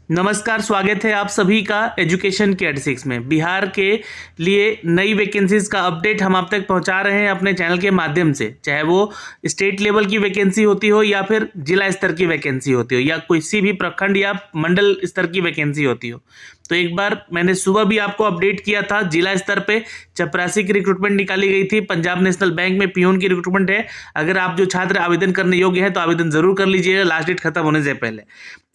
नमस्कार, स्वागत है आप सभी का एजुकेशन के 86 में। बिहार के लिए नई वैकेंसीज का अपडेट हम आप तक पहुंचा रहे हैं अपने चैनल के माध्यम से, चाहे वो स्टेट लेवल की वैकेंसी होती हो या फिर जिला स्तर की वैकेंसी होती हो या किसी भी प्रखंड या मंडल स्तर की वैकेंसी होती हो। तो एक बार मैंने सुबह भी आपको अपडेट किया था, जिला स्तर पे चपरासी की रिक्रूटमेंट निकाली गई थी। पंजाब नेशनल बैंक में पियून की रिक्रूटमेंट है। अगर आप जो छात्र आवेदन करने योग्य हैं तो आवेदन जरूर कर लीजिएगा, लास्ट डेट खत्म होने से पहले।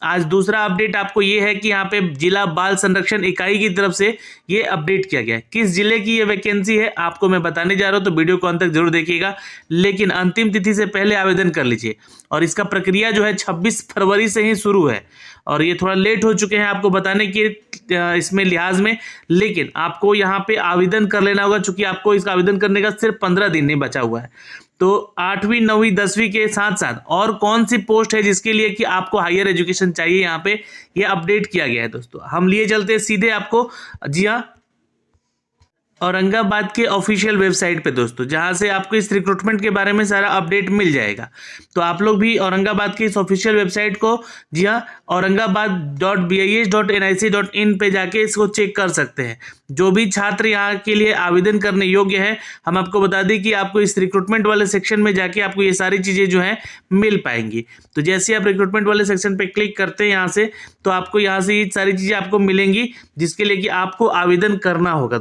आज दूसरा अपडेट आपको ये है कि यहाँ पे जिला बाल संरक्षण इकाई की तरफ से ये अपडेट किया गया है। किस जिले की ये वैकेंसी है आपको मैं बताने जा रहा हूँ, तो वीडियो को अंत तक जरूर देखिएगा, लेकिन अंतिम तिथि से पहले आवेदन कर लीजिए। और इसका प्रक्रिया जो है 26 फरवरी से ही शुरू है और ये थोड़ा लेट हो चुके हैं आपको बताने के इसमें लिहाज में, लेकिन आपको यहाँ पे आवेदन कर लेना होगा, चूंकि आपको इसका आवेदन करने का सिर्फ 15 दिन नहीं बचा हुआ है। तो 8वीं 9वीं 10वीं के साथ साथ और कौन सी पोस्ट है जिसके लिए कि आपको हायर एजुकेशन चाहिए, यहाँ पे ये अपडेट किया गया है। दोस्तों हम लिए चलते हैं सीधे आपको, जी हाँ, औरंगाबाद के ऑफिशियल वेबसाइट पे दोस्तों, जहां से आपको इस रिक्रूटमेंट के बारे में सारा अपडेट मिल जाएगा। तो आप लोग भी औरंगाबाद की इस ऑफिशियल वेबसाइट को, जी हाँ, aurangabad.bis.nic.in पे जाके इसको चेक कर सकते हैं। जो भी छात्र यहाँ के लिए आवेदन करने योग्य है, हम आपको बता दें कि आपको इस रिक्रूटमेंट वाले सेक्शन में जाके आपको ये सारी चीज़ें जो हैं मिल पाएंगी। तो जैसे आप रिक्रूटमेंट वाले सेक्शन पे क्लिक करते हैं यहाँ से, तो आपको यहाँ से ये सारी चीज़ें आपको मिलेंगी जिसके लिए कि आपको आवेदन करना होगा।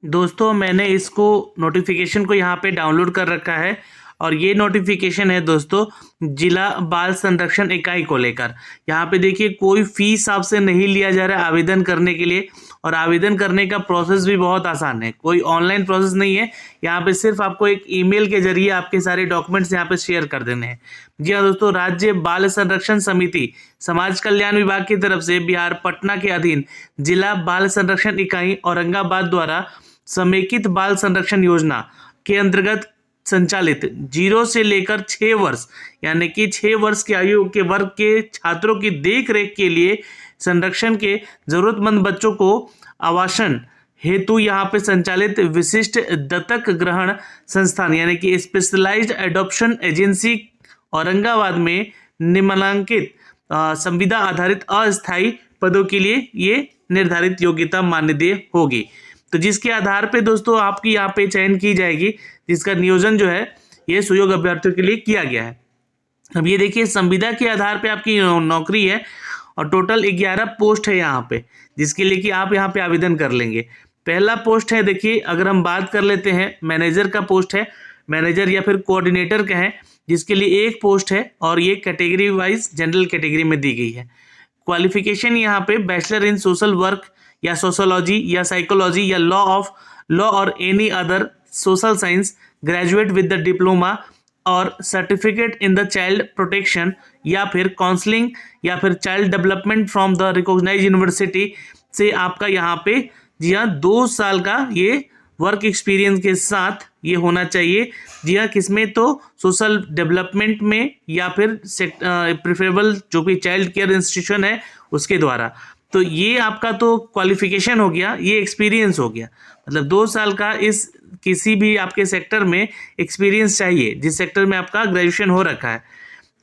दोस्तों मैंने इसको नोटिफिकेशन को यहाँ पे डाउनलोड कर रखा है और ये नोटिफिकेशन है दोस्तों जिला बाल संरक्षण इकाई को लेकर। यहाँ पे देखिए कोई फीस आपसे नहीं लिया जा रहा है आवेदन करने के लिए, और आवेदन करने का प्रोसेस भी बहुत आसान है, कोई ऑनलाइन प्रोसेस नहीं है। यहाँ पे सिर्फ आपको एक ईमेल के जरिए आपके सारे डॉक्यूमेंट्स यहाँ पे शेयर कर देने हैं। जी हाँ दोस्तों, राज्य बाल संरक्षण समिति समाज कल्याण विभाग की तरफ से बिहार पटना के अधीन जिला बाल संरक्षण इकाई औरंगाबाद द्वारा समेकित बाल संरक्षण योजना के अंतर्गत संचालित 0 से लेकर 6 वर्ष यानी कि 6 वर्ष की आयु के वर्ग के छात्रों की देख रेख के लिए संरक्षण के जरूरतमंद बच्चों को आवासन हेतु यहाँ पे संचालित विशिष्ट दत्तक ग्रहण संस्थान यानी कि स्पेशलाइज्ड एडॉप्शन एजेंसी औरंगाबाद में निम्नलिखित संविदा आधारित अस्थायी पदों के लिए ये निर्धारित योग्यता मानदेय होगी। तो जिसके आधार पे दोस्तों आपकी यहाँ पे चयन की जाएगी, जिसका नियोजन जो है ये सुयोग्य अभ्यर्थियों के लिए किया गया है। अब ये देखिए संविदा के आधार पे आपकी नौकरी है और टोटल 11 पोस्ट है यहाँ पे, जिसके लिए कि आप यहाँ पे आवेदन कर लेंगे। पहला पोस्ट है, देखिए अगर हम बात कर लेते हैं मैनेजर का पोस्ट है, मैनेजर या फिर कोऑर्डिनेटर का है, जिसके लिए एक पोस्ट है और ये कैटेगरी वाइज जनरल कैटेगरी में दी गई है। क्वालिफिकेशन यहाँ पे बैचलर इन सोशल वर्क या सोशोलॉजी या साइकोलॉजी या लॉ और any other social science, graduate with the diploma और certificate in the child protection या फिर काउंसलिंग या फिर child development from the recognised university से आपका यहाँ पे, जी हाँ, 2 साल का ये वर्क एक्सपीरियंस के साथ ये होना चाहिए। जी हाँ, किसमें, तो सोशल डेवलपमेंट में या फिर प्रेफरेबल जो भी चाइल्ड केयर इंस्टीट्यूशन है उसके द्वारा। तो ये आपका तो क्वालिफिकेशन हो गया, ये एक्सपीरियंस हो गया, मतलब 2 साल का इस किसी भी आपके सेक्टर में एक्सपीरियंस चाहिए जिस सेक्टर में आपका ग्रेजुएशन हो रखा है।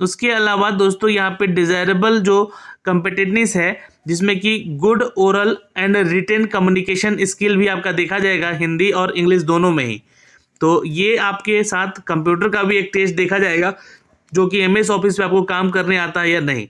उसके अलावा दोस्तों यहाँ पे डिजायरेबल जो कॉम्पिटेंटनेस है, जिसमें कि good oral and written communication skill भी आपका देखा जाएगा, हिंदी और इंग्लिश दोनों में ही। तो ये आपके साथ कंप्यूटर का भी एक टेस्ट देखा जाएगा, जो कि MS ऑफिस पे आपको काम करने आता है या नहीं,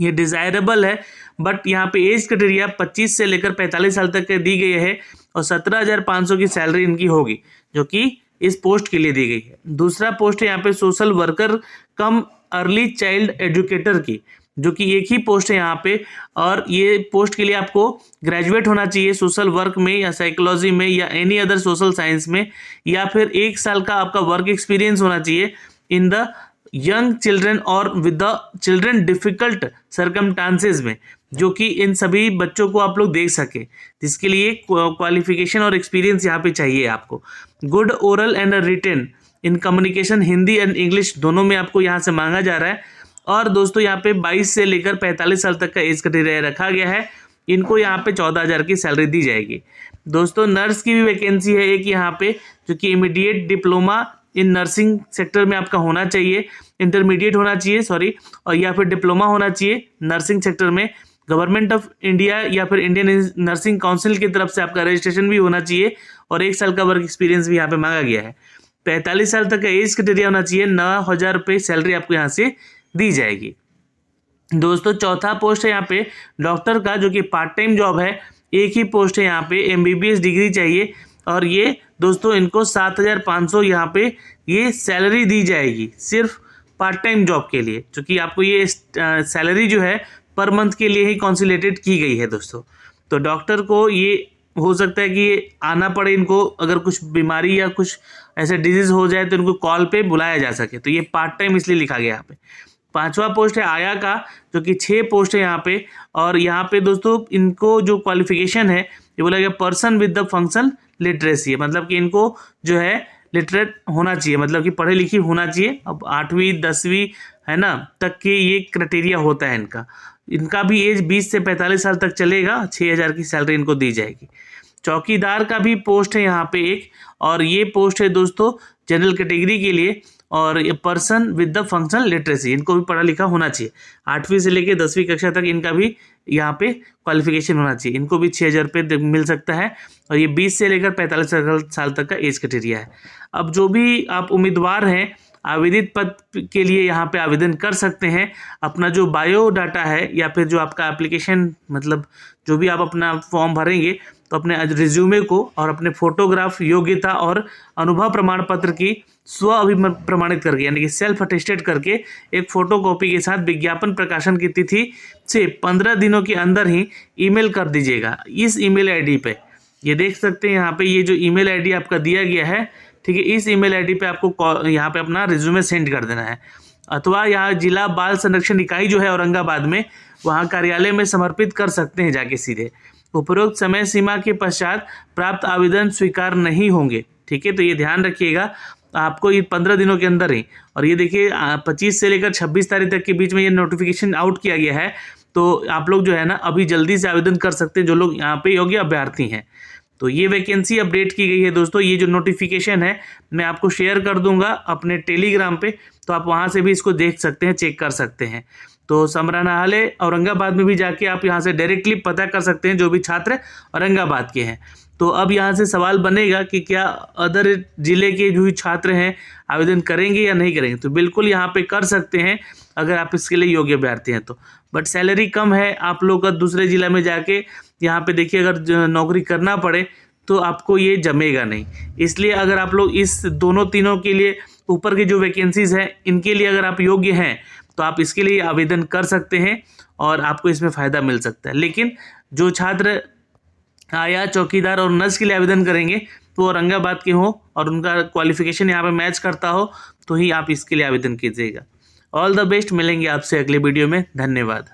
ये डिजायरेबल है। बट यहाँ पे एज क्राइटेरिया 25 से लेकर 45 साल तक दी गई है और 17,500 की सैलरी इनकी होगी, जो कि इस पोस्ट के लिए दी गई है। दूसरा पोस्ट है यहाँ पे सोशल वर्कर कम अर्ली चाइल्ड एजुकेटर की, जो कि एक ही पोस्ट है यहाँ पे, और ये पोस्ट के लिए आपको ग्रेजुएट होना चाहिए सोशल वर्क में या साइकोलॉजी में या एनी अदर सोशल साइंस में, या फिर 1 साल का आपका वर्क एक्सपीरियंस होना चाहिए इन द यंग चिल्ड्रन और with the children difficult circumstances में, जो कि इन सभी बच्चों को आप लोग देख सके, जिसके लिए क्वालिफिकेशन और एक्सपीरियंस यहाँ पे चाहिए आपको। Good oral and written in communication Hindi and English दोनों में आपको यहाँ से मांगा जा रहा है। और दोस्तों यहाँ पे 22 से लेकर 45 साल तक का एज क्राइटेरिया रखा गया है। इनको यहाँ पे 14,000 की सैलरी दी जाएगी। दोस्तों नर्स की भी वैकेंसी है एक यहाँ पे, जो कि immediate diploma in nursing sector में आपका होना चाहिए, इंटरमीडिएट होना चाहिए सॉरी, और या फिर डिप्लोमा होना चाहिए नर्सिंग सेक्टर में, गवर्नमेंट ऑफ इंडिया या फिर इंडियन नर्सिंग काउंसिल की तरफ से आपका रजिस्ट्रेशन भी होना चाहिए और 1 साल का वर्क एक्सपीरियंस भी यहाँ पे मांगा गया है। 45 साल तक का एज क्राइटेरिया होना चाहिए। 9,000 रुपये सैलरी आपको यहाँ से दी जाएगी। दोस्तों चौथा पोस्ट है यहाँ पे डॉक्टर का, जो कि पार्ट टाइम जॉब है। एक ही पोस्ट है यहाँ पे, MBBS डिग्री चाहिए और ये दोस्तों इनको 7,500 यहाँ पे ये सैलरी दी जाएगी सिर्फ पार्ट टाइम जॉब के लिए, क्योंकि आपको ये सैलरी जो है पर मंथ के लिए ही कॉन्सिलेटेड की गई है दोस्तों। तो डॉक्टर को ये हो सकता है कि ये आना पड़े इनको, अगर कुछ बीमारी या कुछ ऐसे डिजीज हो जाए तो इनको कॉल पे बुलाया जा सके, तो ये पार्ट टाइम इसलिए लिखा गया यहाँ पे। 5वां पोस्ट है आया का, जो कि 6 पोस्ट है यहाँ पे। और यहाँ पे दोस्तों इनको जो क्वालिफिकेशन है ये बोला गया person with the functional literacy है, मतलब कि इनको जो है लिटरेट होना चाहिए, मतलब कि पढ़े लिखी होना चाहिए। अब 8वीं 10वीं है ना तक के ये क्राइटेरिया होता है इनका भी एज 20 से 45 साल तक चलेगा। 6,000 की सैलरी इनको दी जाएगी। चौकीदार का भी पोस्ट है यहाँ पे एक, और ये पोस्ट है दोस्तों जनरल कैटेगरी के लिए, और ये person with the functional literacy, इनको भी पढ़ा लिखा होना चाहिए। 8वीं से लेकर 10वीं कक्षा तक इनका भी यहाँ पे क्वालिफिकेशन होना चाहिए। इनको भी 6,000 रुपये मिल सकता है और ये 20 से लेकर 45 साल तक का एज क्राइटेरिया है। अब जो भी आप उम्मीदवार हैं आवेदित पद के लिए यहाँ पे आवेदन कर सकते हैं। अपना जो बायोडाटा है या फिर जो आपका एप्लीकेशन, मतलब जो भी आप अपना फॉर्म भरेंगे तो अपने रिज्यूमे को और अपने फोटोग्राफ, योग्यता और अनुभव प्रमाण पत्र की स्व अभिप्रमाणित करके, यानी कि सेल्फ अटेस्टेड करके एक फोटोकॉपी के साथ विज्ञापन प्रकाशन की तिथि से 15 दिनों के अंदर ही ईमेल कर दीजिएगा इस ईमेल आईडी पे। ये देख सकते हैं यहाँ पे ये जो ईमेल आईडी आपका दिया गया है, ठीक है, इस ईमेल आईडी पे आपको यहाँ पे अपना रिज्यूमे सेंड कर देना है। अथवा यहाँ जिला बाल संरक्षण इकाई जो है औरंगाबाद में, वहाँ कार्यालय में समर्पित कर सकते हैं जाके सीधे। उपरोक्त समय सीमा के पश्चात प्राप्त आवेदन स्वीकार नहीं होंगे, ठीक है, तो ये ध्यान रखिएगा आपको ये 15 दिनों के अंदर ही। और ये देखिए 25 से लेकर 26 तारीख तक के बीच में ये नोटिफिकेशन आउट किया गया है, तो आप लोग जो है ना अभी जल्दी से आवेदन कर सकते हैं जो लोग यहाँ पे योग्य अभ्यर्थी हैं। तो ये वैकेंसी अपडेट की गई है दोस्तों। ये जो नोटिफिकेशन है मैं आपको शेयर कर दूंगा अपने टेलीग्राम पे, तो आप वहाँ से भी इसको देख सकते हैं, चेक कर सकते हैं। तो संग्रहालय औरंगाबाद में भी जाके आप यहाँ से डायरेक्टली पता कर सकते हैं जो भी छात्र औरंगाबाद के हैं। तो अब यहाँ से सवाल बनेगा कि क्या अदर जिले के जो भी छात्र हैं आवेदन करेंगे या नहीं करेंगे, तो बिल्कुल यहाँ पे कर सकते हैं अगर आप इसके लिए योग्य अभ्यर्थी हैं तो। बट सैलरी कम है, आप लोग का दूसरे जिला में जाके यहाँ पे देखिए अगर नौकरी करना पड़े तो आपको ये जमेगा नहीं। इसलिए अगर आप लोग इस दोनों तीनों के लिए ऊपर की जो वैकेंसीज हैं इनके लिए अगर आप योग्य हैं तो आप इसके लिए आवेदन कर सकते हैं और आपको इसमें फ़ायदा मिल सकता है। लेकिन जो छात्र आया, चौकीदार और नर्स के लिए आवेदन करेंगे तो औरंगाबाद के हो और उनका क्वालिफिकेशन यहाँ पे मैच करता हो तो ही आप इसके लिए आवेदन कीजिएगा। ऑल द बेस्ट, मिलेंगे आपसे अगले वीडियो में। धन्यवाद।